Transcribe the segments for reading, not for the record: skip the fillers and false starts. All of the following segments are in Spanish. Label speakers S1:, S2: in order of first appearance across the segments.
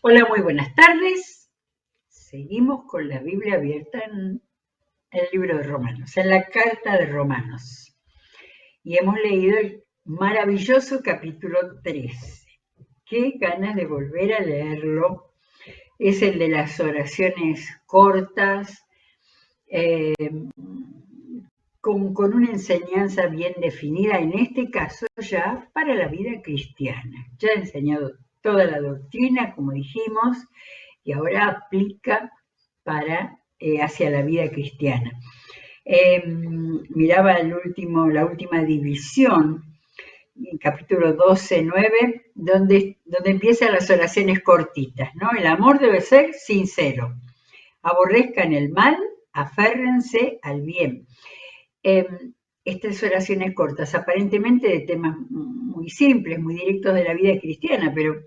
S1: Hola, muy buenas tardes. Seguimos con la Biblia abierta en el libro de Romanos, en la carta de Romanos. Y hemos leído el maravilloso capítulo 13. Qué ganas de volver a leerlo. Es el de las oraciones cortas, eh, con una enseñanza bien definida, en este caso ya para la vida cristiana. Ya ha enseñado toda la doctrina, como dijimos, y ahora aplica hacia la vida cristiana. Miraba la última división, en capítulo 12, 9, donde empiezan las oraciones cortitas, ¿no? El amor debe ser sincero. Aborrezcan el mal, aférrense al bien. Eh, Estas oraciones cortas, aparentemente de temas muy simples, muy directos de la vida cristiana, pero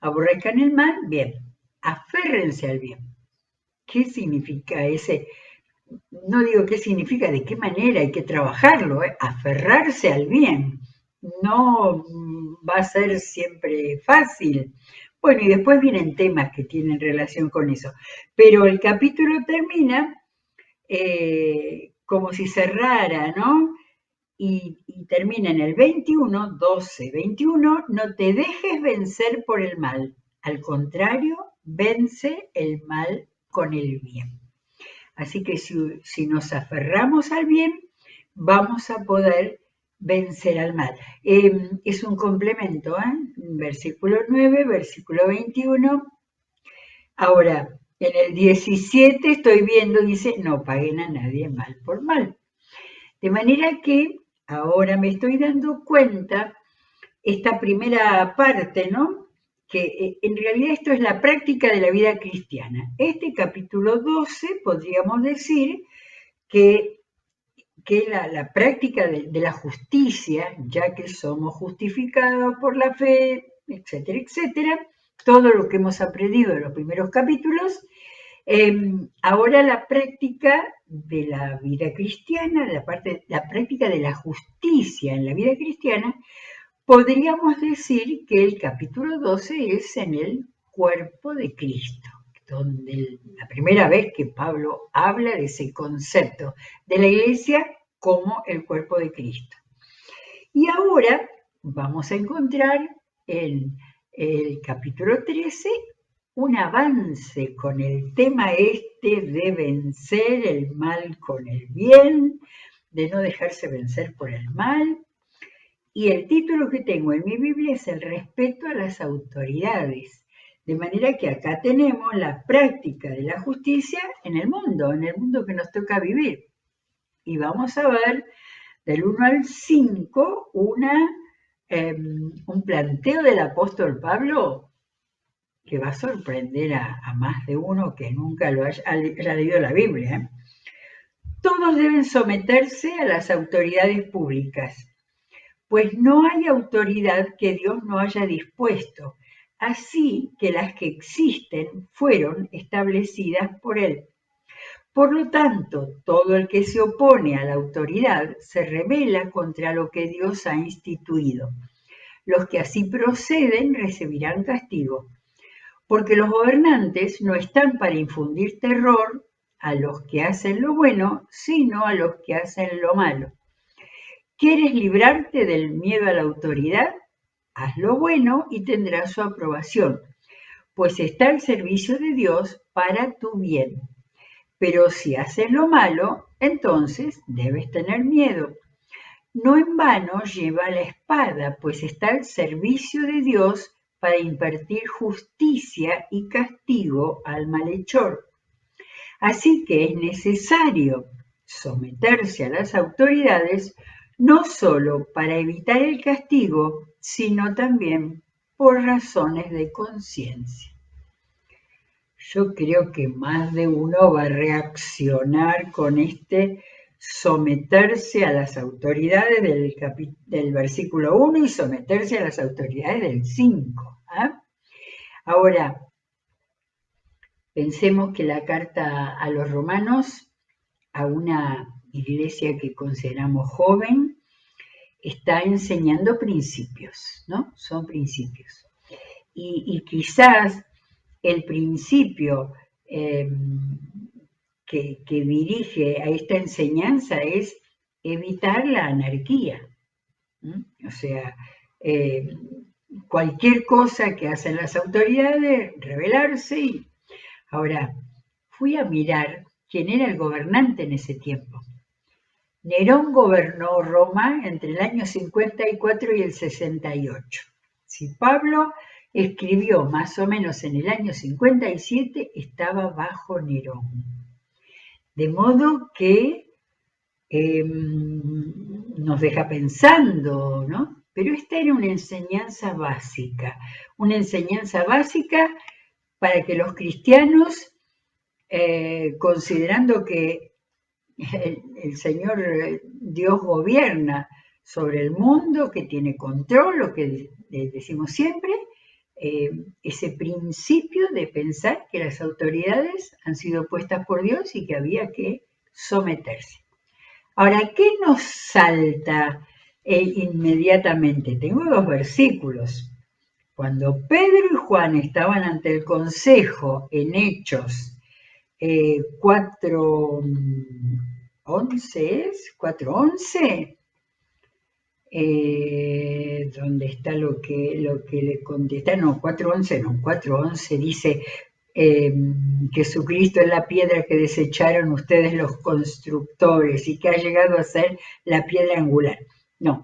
S1: aborrezcan el mal, bien. Aférrense al bien. ¿Qué significa ese? No digo qué significa, de qué manera hay que trabajarlo, ¿eh? Aferrarse al bien. No va a ser siempre fácil. Bueno, y después vienen temas que tienen relación con eso. Pero el capítulo termina como si cerrara, ¿no? Y termina en el 21, 12, 21, no te dejes vencer por el mal. Al contrario, vence el mal con el bien. Así que si nos aferramos al bien, vamos a poder vencer al mal. Es un complemento, ¿eh? Versículo 9, versículo 21. Ahora, en el 17 estoy viendo, dice, no paguen a nadie mal por mal. De manera que ahora me estoy dando cuenta, esta primera parte, ¿no? Que en realidad esto es la práctica de la vida cristiana. Este capítulo 12 podríamos decir que, la práctica de la justicia, ya que somos justificados por la fe, etcétera, etcétera, todo lo que hemos aprendido en los primeros capítulos, ahora la práctica de la vida cristiana, la práctica de la justicia en la vida cristiana, podríamos decir que el capítulo 12 es en el cuerpo de Cristo, donde la primera vez que Pablo habla de ese concepto de la iglesia como el cuerpo de Cristo. Y ahora vamos a encontrar en el capítulo 13 un avance con el tema este de vencer el mal con el bien, de no dejarse vencer por el mal. Y el título que tengo en mi Biblia es el respeto a las autoridades. De manera que acá tenemos la práctica de la justicia en el mundo que nos toca vivir. Y vamos a ver del 1 al 5 un planteo del apóstol Pablo que va a sorprender a más de uno que nunca haya leído la Biblia. Todos deben someterse a las autoridades públicas, pues no hay autoridad que Dios no haya dispuesto, así que las que existen fueron establecidas por Él. Por lo tanto, todo el que se opone a la autoridad se rebela contra lo que Dios ha instituido. Los que así proceden recibirán castigo, porque los gobernantes no están para infundir terror a los que hacen lo bueno, sino a los que hacen lo malo. ¿Quieres librarte del miedo a la autoridad? Haz lo bueno y tendrás su aprobación, pues está al servicio de Dios para tu bien. Pero si haces lo malo, entonces debes tener miedo. No en vano lleva la espada, pues está al servicio de Dios para impartir justicia y castigo al malhechor. Así que es necesario someterse a las autoridades no solo para evitar el castigo, sino también por razones de conciencia. Yo creo que más de uno va a reaccionar con este someterse a las autoridades del versículo 1 y someterse a las autoridades del 5. ¿Eh? Ahora, pensemos que la carta a los romanos, a una iglesia que consideramos joven, está enseñando principios, ¿no? Son principios. Y quizás el principio que dirige a esta enseñanza es evitar la anarquía. O sea, cualquier cosa que hacen las autoridades, rebelarse. Ahora, fui a mirar quién era el gobernante en ese tiempo. Nerón gobernó Roma entre el año 54 y el 68. Si Pablo escribió más o menos en el año 57, estaba bajo Nerón. De modo que nos deja pensando, ¿no? Pero esta era una enseñanza básica para que los cristianos, considerando que el Señor Dios gobierna sobre el mundo, que tiene control, lo que decimos siempre, ese principio de pensar que las autoridades han sido puestas por Dios y que había que someterse. Ahora, ¿qué nos salta inmediatamente? Tengo dos versículos. Cuando Pedro y Juan estaban ante el consejo en Hechos 4:11, donde está lo que le contesta, no, 4:11 dice, Jesucristo es la piedra que desecharon ustedes los constructores y que ha llegado a ser la piedra angular. No,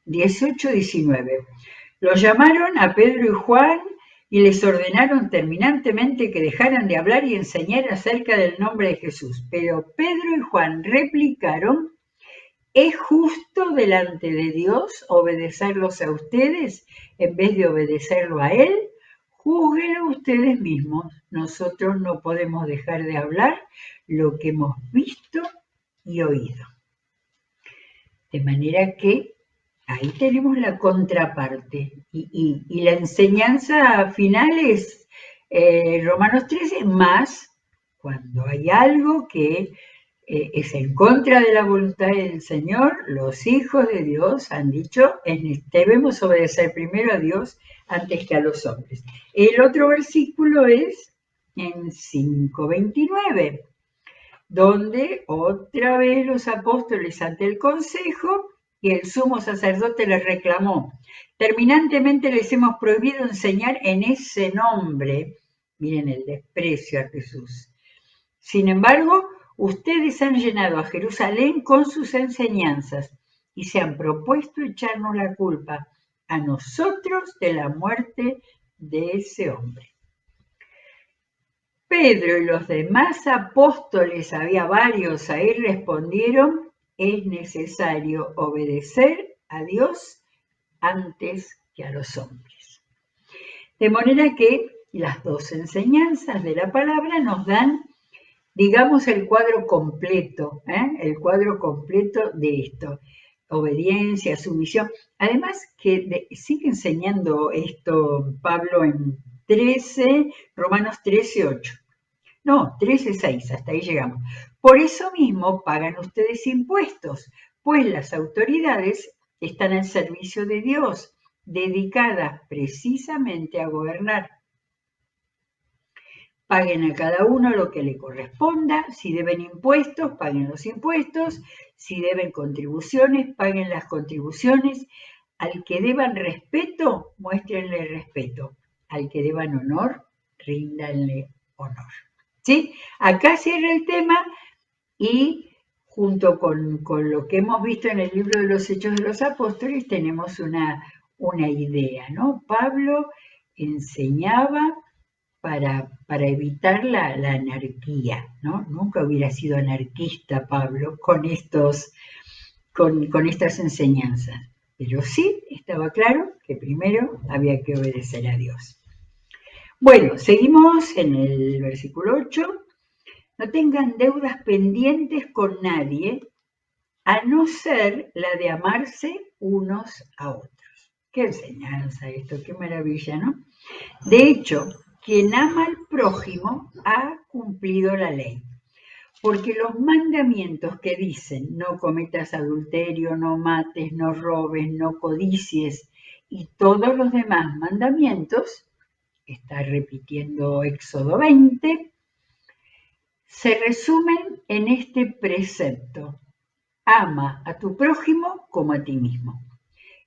S1: 18:19. Los llamaron a Pedro y Juan y les ordenaron terminantemente que dejaran de hablar y enseñar acerca del nombre de Jesús. Pero Pedro y Juan replicaron: ¿es justo delante de Dios obedecerlos a ustedes en vez de obedecerlo a Él? Júzguenlo ustedes mismos. Nosotros no podemos dejar de hablar lo que hemos visto y oído. De manera que ahí tenemos la contraparte. Y la enseñanza final es Romanos 13, más cuando hay algo que es en contra de la voluntad del Señor, los hijos de Dios han dicho, debemos obedecer primero a Dios antes que a los hombres. El otro versículo es en 5:29, donde otra vez los apóstoles ante el consejo y el sumo sacerdote les reclamó: terminantemente les hemos prohibido enseñar en ese nombre. Miren el desprecio a Jesús. Sin embargo, ustedes han llenado a Jerusalén con sus enseñanzas y se han propuesto echarnos la culpa a nosotros de la muerte de ese hombre. Pedro y los demás apóstoles, había varios ahí, respondieron: es necesario obedecer a Dios antes que a los hombres. De manera que las dos enseñanzas de la palabra nos dan, digamos, el cuadro completo de esto: obediencia, sumisión. Además que sigue enseñando esto Pablo en Romanos 13:8. No, 13:6, hasta ahí llegamos. Por eso mismo pagan ustedes impuestos, pues las autoridades están al servicio de Dios, dedicadas precisamente a gobernar. Paguen a cada uno lo que le corresponda. Si deben impuestos, paguen los impuestos. Si deben contribuciones, paguen las contribuciones. Al que deban respeto, muéstrenle respeto. Al que deban honor, ríndanle honor. ¿Sí? Acá cierra el tema y junto con lo que hemos visto en el libro de los Hechos de los Apóstoles tenemos una idea, ¿no? Pablo enseñaba para evitar la anarquía, ¿no? Nunca hubiera sido anarquista Pablo con estas enseñanzas, pero sí estaba claro que primero había que obedecer a Dios. Bueno, seguimos en el versículo 8. No tengan deudas pendientes con nadie, a no ser la de amarse unos a otros. Qué enseñanza esto, qué maravilla, ¿no? De hecho, quien ama al prójimo ha cumplido la ley, porque los mandamientos que dicen: no cometas adulterio, no mates, no robes, no codicies, y todos los demás mandamientos está repitiendo Éxodo 20, se resumen en este precepto: ama a tu prójimo como a ti mismo.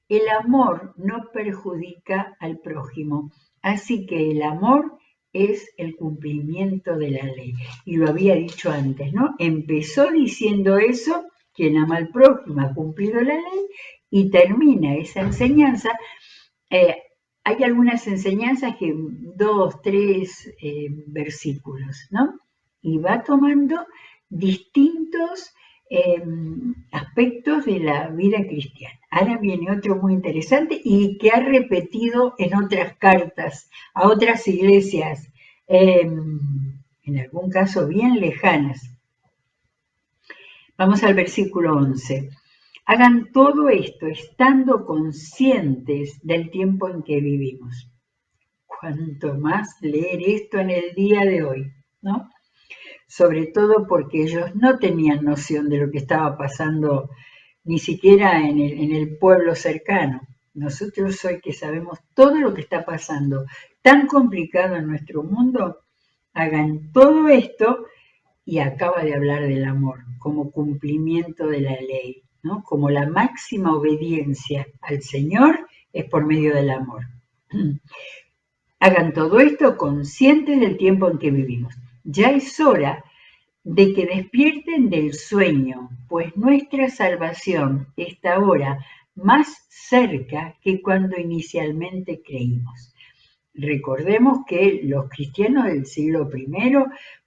S1: El amor no perjudica al prójimo, así que el amor es el cumplimiento de la ley. Y lo había dicho antes, ¿no? Empezó diciendo eso: quien ama al prójimo ha cumplido la ley, y termina esa enseñanza. Hay algunas enseñanzas que 2, 3 versículos, ¿no? Y va tomando distintos aspectos de la vida cristiana. Ahora viene otro muy interesante y que ha repetido en otras cartas a otras iglesias, en algún caso bien lejanas. Vamos al versículo 11. Hagan todo esto estando conscientes del tiempo en que vivimos. Cuanto más leer esto en el día de hoy, ¿no? Sobre todo porque ellos no tenían noción de lo que estaba pasando ni siquiera en el pueblo cercano. Nosotros hoy que sabemos todo lo que está pasando, tan complicado en nuestro mundo, hagan todo esto, y acaba de hablar del amor como cumplimiento de la ley, ¿no? Como la máxima obediencia al Señor es por medio del amor. Hagan todo esto conscientes del tiempo en que vivimos. Ya es hora de que despierten del sueño, pues nuestra salvación está ahora más cerca que cuando inicialmente creímos. Recordemos que los cristianos del siglo I,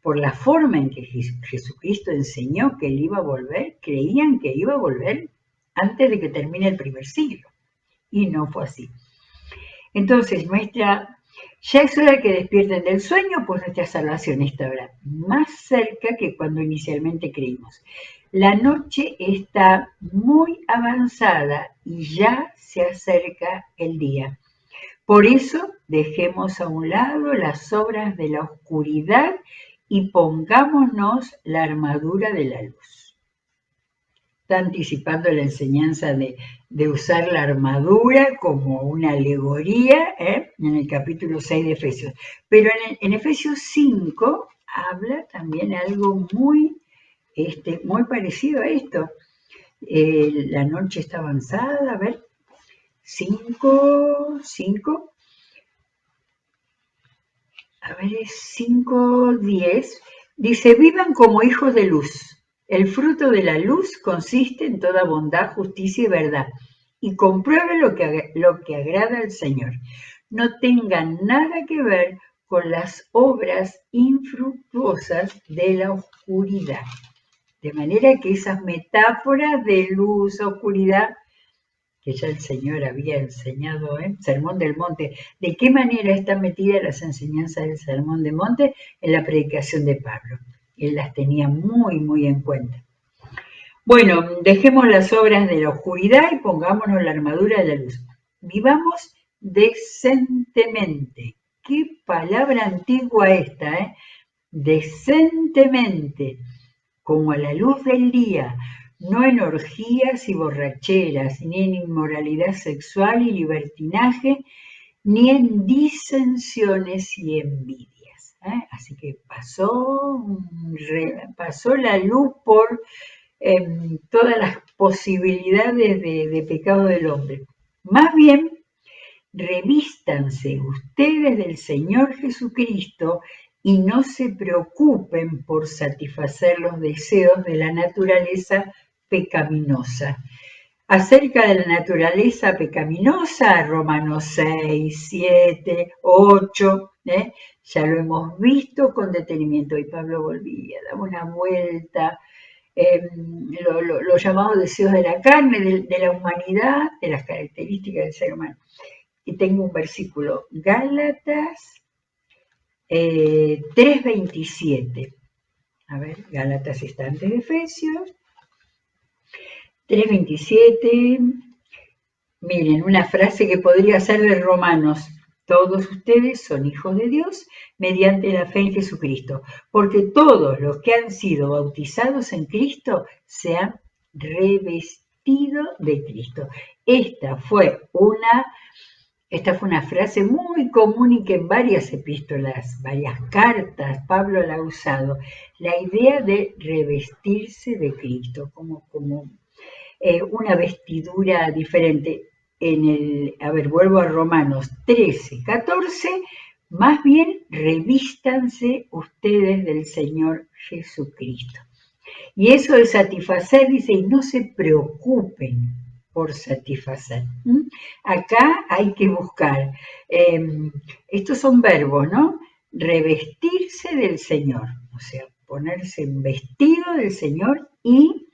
S1: por la forma en que Jesucristo enseñó que Él iba a volver, creían que iba a volver antes de que termine el primer siglo. Y no fue así. Entonces, ya es hora que despierten del sueño, pues nuestra salvación está ahora más cerca que cuando inicialmente creímos. La noche está muy avanzada y ya se acerca el día. Por eso dejemos a un lado las obras de la oscuridad y pongámonos la armadura de la luz. Está anticipando la enseñanza de usar la armadura como una alegoría, en el capítulo 6 de Efesios. Pero en Efesios 5 habla también algo muy parecido a esto. La noche está avanzada, a ver, 5, a ver, es 5:10, dice: vivan como hijos de luz. El fruto de la luz consiste en toda bondad, justicia y verdad, y comprueben lo que agrada al Señor. No tengan nada que ver con las obras infructuosas de la oscuridad. De manera que esas metáforas de luz, oscuridad, que ya el Señor había enseñado, Sermón del Monte. ¿De qué manera están metidas las enseñanzas del Sermón del Monte? En la predicación de Pablo. Él las tenía muy, muy en cuenta. Bueno, dejemos las obras de la oscuridad y pongámonos la armadura de la luz. Vivamos decentemente. Qué palabra antigua esta, ¿eh? Decentemente, como a la luz del día, no en orgías y borracheras, ni en inmoralidad sexual y libertinaje, ni en disensiones y envidias. Así que pasó la luz por todas las posibilidades de pecado del hombre. Más bien, revístanse ustedes del Señor Jesucristo y no se preocupen por satisfacer los deseos de la naturaleza pecaminosa. Acerca de la naturaleza pecaminosa, Romanos 6, 7, 8, ya lo hemos visto con detenimiento. Y Pablo volvía, daba una vuelta, los llamados deseos de la carne, de la humanidad, de las características del ser humano. Y tengo un versículo, Gálatas 3:27. A ver, Gálatas está antes de Efesios. 3:27. Miren, una frase que podría ser de Romanos: todos ustedes son hijos de Dios mediante la fe en Jesucristo, porque todos los que han sido bautizados en Cristo se han revestido de Cristo. Esta fue una Esta fue una frase muy común y que en varias epístolas, varias cartas, Pablo la ha usado. La idea de revestirse de Cristo, como una vestidura diferente. Vuelvo a Romanos 13, 14, más bien revístanse ustedes del Señor Jesucristo. Y eso de satisfacer, dice, y no se preocupen por satisfacer. Acá hay que buscar, estos son verbos, ¿no? Revestirse del Señor, o sea, ponerse en vestido del Señor y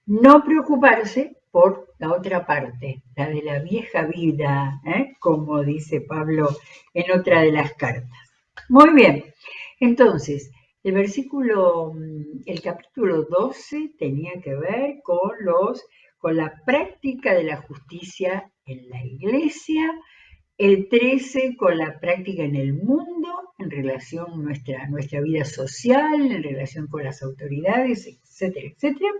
S1: no preocuparse por la otra parte, la de la vieja vida, como dice Pablo en otra de las cartas. Muy bien, entonces, el capítulo 12 tenía que ver con la práctica de la justicia en la iglesia, el 13 con la práctica en el mundo, en relación a nuestra vida social, en relación con las autoridades, etcétera, etcétera.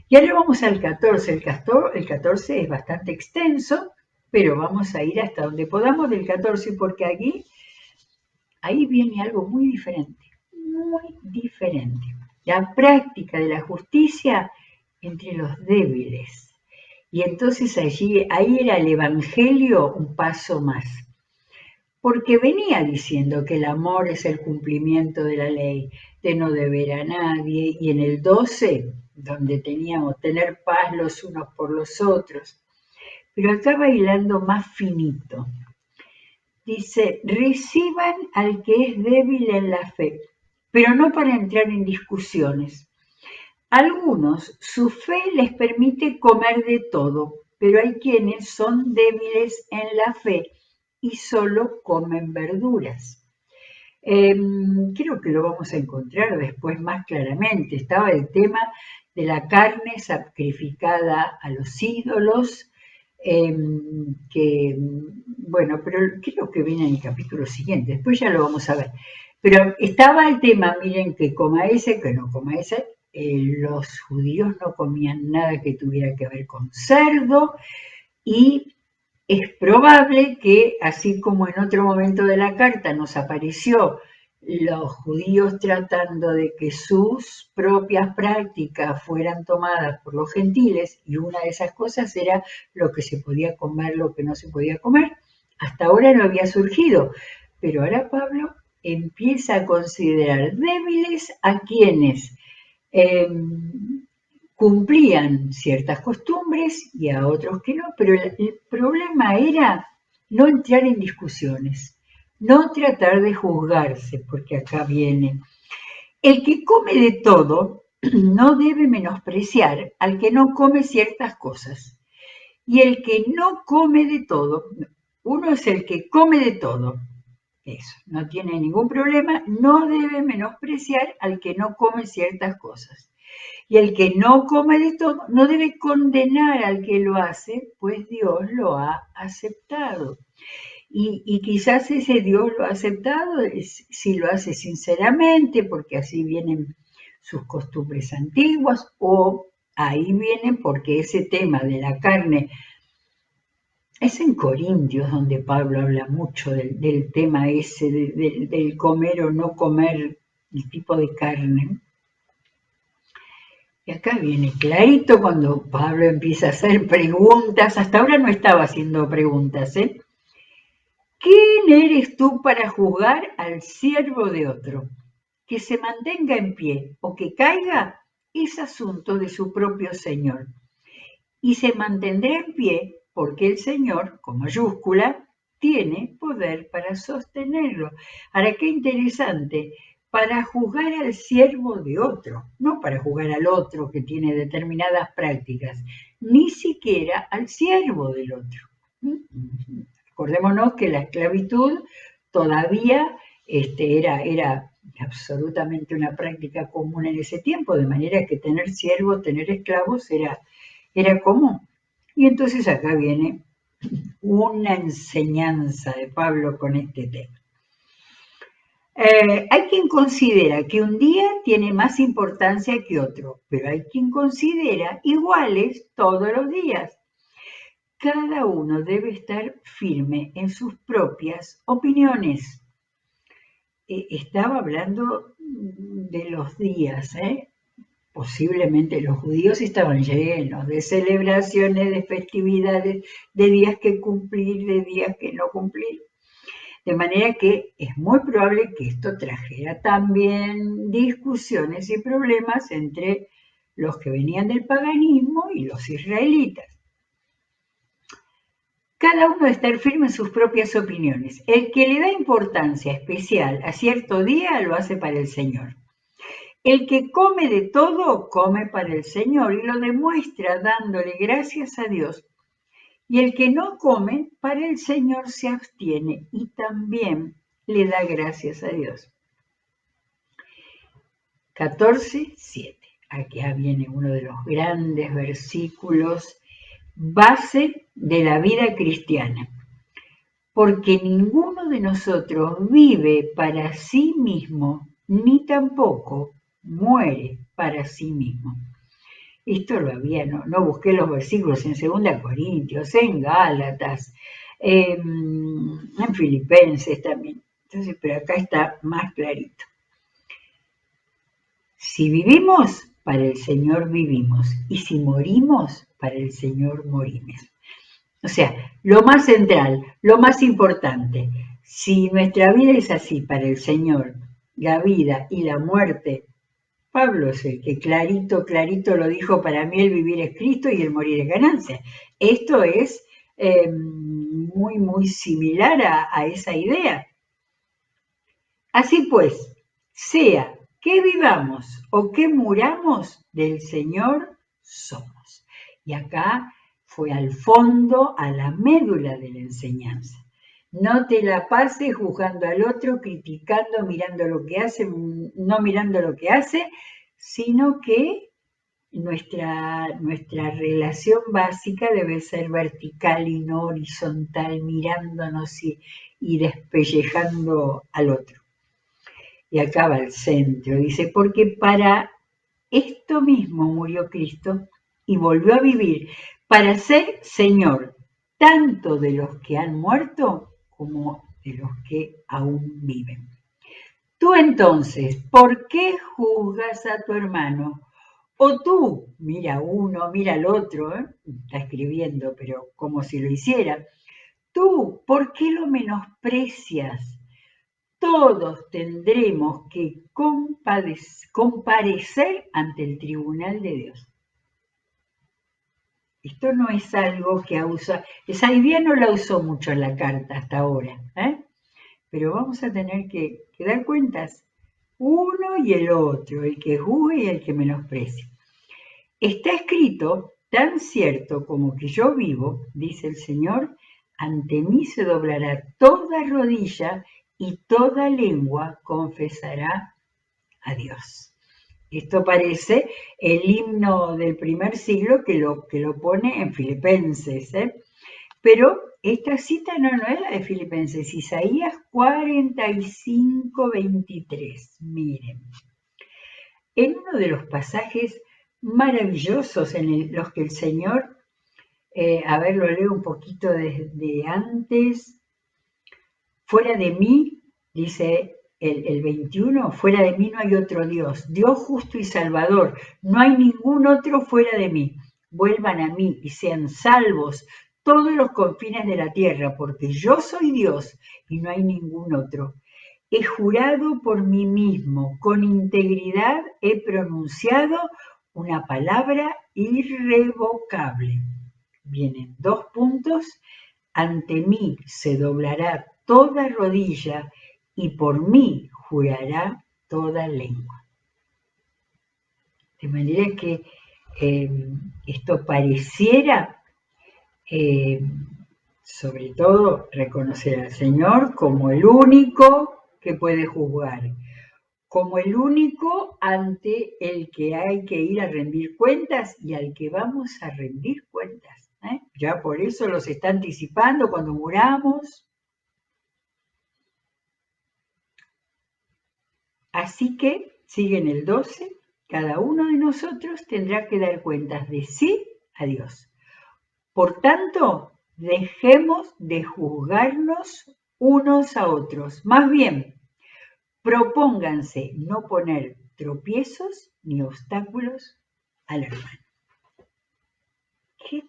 S1: Y ahora vamos al 14. El 14 es bastante extenso, pero vamos a ir hasta donde podamos del 14 porque ahí viene algo muy diferente, muy diferente. La práctica de la justicia entre los débiles. Y entonces ahí era el Evangelio un paso más. Porque venía diciendo que el amor es el cumplimiento de la ley, de no deber a nadie, y en el 12, donde teníamos tener paz los unos por los otros. Pero acá va hilando más finito. Dice, reciban al que es débil en la fe, pero no para entrar en discusiones. Algunos, su fe les permite comer de todo, pero hay quienes son débiles en la fe y solo comen verduras. Creo que lo vamos a encontrar después más claramente. Estaba el tema de la carne sacrificada a los ídolos, pero creo que viene en el capítulo siguiente, después ya lo vamos a ver. Pero estaba el tema, miren, que coma ese, que no coma ese. Los judíos no comían nada que tuviera que ver con cerdo y es probable que, así como en otro momento de la carta nos apareció los judíos tratando de que sus propias prácticas fueran tomadas por los gentiles, y una de esas cosas era lo que se podía comer, lo que no se podía comer, hasta ahora no había surgido, pero ahora Pablo empieza a considerar débiles a quienes eh, cumplían ciertas costumbres y a otros que no, pero el problema era no entrar en discusiones, no tratar de juzgarse, porque acá viene. El que come de todo no debe menospreciar al que no come ciertas cosas. Y el que no come de todo, uno es el que come de todo, eso, no tiene ningún problema, no debe menospreciar al que no come ciertas cosas. Y el que no come de todo no debe condenar al que lo hace, pues Dios lo ha aceptado. Y quizás ese Dios lo ha aceptado si lo hace sinceramente, porque así vienen sus costumbres antiguas, o ahí vienen porque ese tema de la carne es en Corintios donde Pablo habla mucho del tema ese, del comer o no comer el tipo de carne. Y acá viene clarito cuando Pablo empieza a hacer preguntas. Hasta ahora no estaba haciendo preguntas, ¿eh? ¿Quién eres tú para juzgar al siervo de otro? Que se mantenga en pie o que caiga es asunto de su propio Señor. Y se mantendrá en pie porque el Señor, con mayúscula, tiene poder para sostenerlo. Ahora, qué interesante, para juzgar al siervo de otro, no para juzgar al otro que tiene determinadas prácticas, ni siquiera al siervo del otro. Acordémonos que la esclavitud todavía era absolutamente una práctica común en ese tiempo, de manera que tener siervos, tener esclavos era común. Y entonces acá viene una enseñanza de Pablo con este tema. Hay quien considera que un día tiene más importancia que otro, pero hay quien considera iguales todos los días. cada uno debe estar firme en sus propias opiniones. Estaba hablando de los días, posiblemente los judíos estaban llenos de celebraciones, de festividades, de días que cumplir, de días que no cumplir. De manera que es muy probable que esto trajera también discusiones y problemas entre los que venían del paganismo y los israelitas. Cada uno debe estar firme en sus propias opiniones. El que le da importancia especial a cierto día lo hace para el Señor. El que come de todo, come para el Señor y lo demuestra dándole gracias a Dios. Y el que no come, para el Señor se abstiene y también le da gracias a Dios. 14:7. Aquí viene uno de los grandes versículos base de la vida cristiana. Porque ninguno de nosotros vive para sí mismo, ni tampoco muere para sí mismo. Esto lo había, no busqué los versículos en 2 Corintios, en Gálatas, en Filipenses también. Entonces, pero acá está más clarito. Si vivimos, para el Señor vivimos, y si morimos, para el Señor morimos. O sea, lo más central, lo más importante, si nuestra vida es así para el Señor, la vida y la muerte, Pablo es el que clarito lo dijo, para mí el vivir es Cristo y el morir es ganancia. Esto es muy similar a esa idea. Así pues, sea que vivamos o que muramos, del Señor somos. Y acá fue al fondo, a la médula de la enseñanza. No te la pases juzgando al otro, criticando, mirando lo que hace, no mirando lo que hace, sino que nuestra relación básica debe ser vertical y no horizontal, mirándonos y despellejando al otro. Y acaba el centro, dice, porque para esto mismo murió Cristo y volvió a vivir, para ser Señor, tanto de los que han muerto como de los que aún viven. Tú entonces, ¿por qué juzgas a tu hermano? O tú, mira uno, mira al otro, está escribiendo, pero como si lo hiciera. Tú, ¿por qué lo menosprecias? Todos tendremos que comparecer ante el tribunal de Dios. Esto no es algo que usa, esa idea no la usó mucho en la carta hasta ahora, pero vamos a tener que dar cuentas, uno y el otro, el que juzgue y el que menosprecie. Está escrito, tan cierto como que yo vivo, dice el Señor, ante mí se doblará toda rodilla y toda lengua confesará a Dios. Esto parece el himno del primer siglo que lo pone en Filipenses, pero esta cita no es la de Filipenses, Isaías 45:23. Miren, en uno de los pasajes maravillosos en los que el Señor, lo leo un poquito desde antes, fuera de mí, dice el 21, fuera de mí no hay otro Dios, Dios justo y salvador, no hay ningún otro fuera de mí. Vuelvan a mí y sean salvos todos los confines de la tierra, porque yo soy Dios y no hay ningún otro. He jurado por mí mismo, con integridad he pronunciado una palabra irrevocable. Vienen 2 puntos. Ante mí se doblará toda rodilla y por mí jurará toda lengua. De manera que esto pareciera, sobre todo, reconocer al Señor como el único que puede juzgar, como el único ante el que hay que ir a rendir cuentas y al que vamos a rendir cuentas. Ya por eso los está anticipando cuando muramos. Así que, sigue en el 12, cada uno de nosotros tendrá que dar cuentas de sí a Dios. Por tanto, dejemos de juzgarnos unos a otros. Más bien, propónganse no poner tropiezos ni obstáculos al hermano. ¿Qué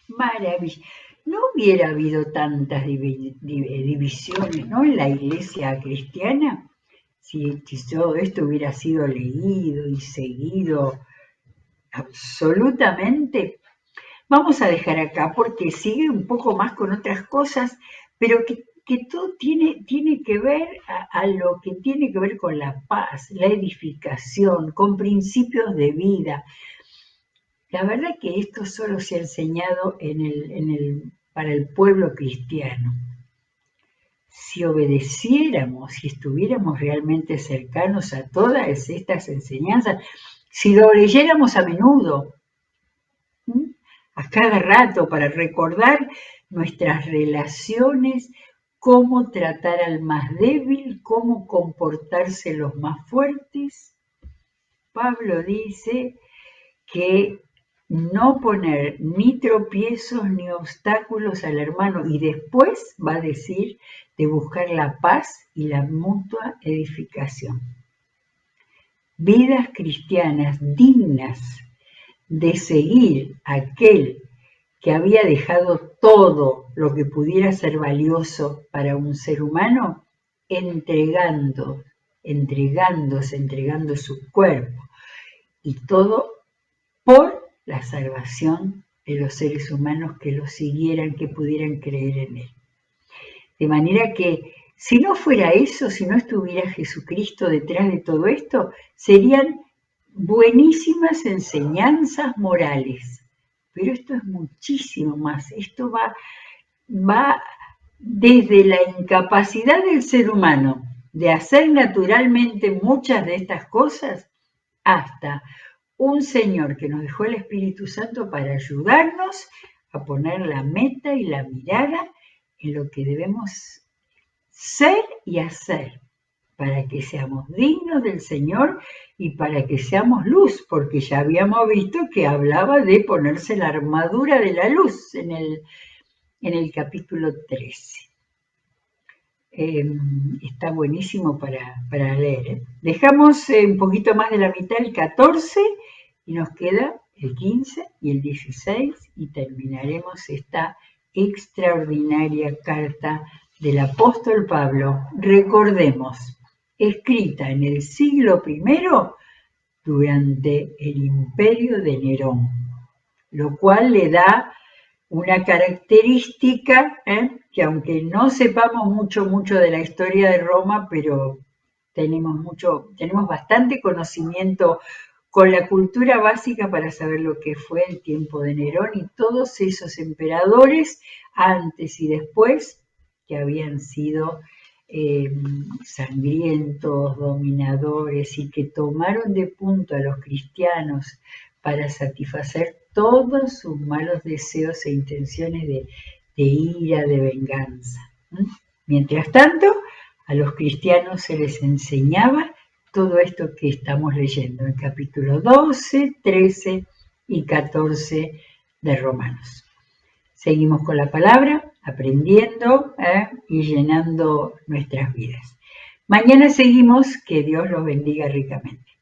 S1: maravilla! No hubiera habido tantas divisiones, ¿no?, en la iglesia cristiana si todo esto hubiera sido leído y seguido absolutamente. Vamos a dejar acá porque sigue un poco más con otras cosas, pero que todo tiene que ver a lo que tiene que ver con la paz, la edificación, con principios de vida. La verdad que esto solo se ha enseñado para el pueblo cristiano. Si obedeciéramos, si estuviéramos realmente cercanos a todas estas enseñanzas, si lo leyéramos a menudo, a cada rato, para recordar nuestras relaciones, cómo tratar al más débil, cómo comportarse los más fuertes. Pablo dice que no poner ni tropiezos ni obstáculos al hermano, y después va a decir de buscar la paz y la mutua edificación. Vidas cristianas dignas de seguir a aquel que había dejado todo lo que pudiera ser valioso para un ser humano, entregando su cuerpo y todo por la salvación de los seres humanos que lo siguieran, que pudieran creer en él. De manera que si no fuera eso, si no estuviera Jesucristo detrás de todo esto, serían buenísimas enseñanzas morales. Pero esto es muchísimo más. Esto va desde la incapacidad del ser humano de hacer naturalmente muchas de estas cosas hasta un Señor que nos dejó el Espíritu Santo para ayudarnos a poner la meta y la mirada en lo que debemos ser y hacer para que seamos dignos del Señor y para que seamos luz, porque ya habíamos visto que hablaba de ponerse la armadura de la luz en el capítulo 13. Está buenísimo para leer. Dejamos un poquito más de la mitad, el 14, y nos queda el 15 y el 16, y terminaremos esta extraordinaria carta del apóstol Pablo. Recordemos, escrita en el siglo I durante el imperio de Nerón, lo cual le da una característica, que aunque no sepamos mucho de la historia de Roma, pero tenemos bastante conocimiento con la cultura básica para saber lo que fue el tiempo de Nerón y todos esos emperadores antes y después que habían sido sangrientos, dominadores y que tomaron de punto a los cristianos para satisfacer todos sus malos deseos e intenciones de ira, de venganza. Mientras tanto, a los cristianos se les enseñaba todo esto que estamos leyendo en capítulo 12, 13 y 14 de Romanos. Seguimos con la palabra, aprendiendo y llenando nuestras vidas. Mañana seguimos, que Dios los bendiga ricamente.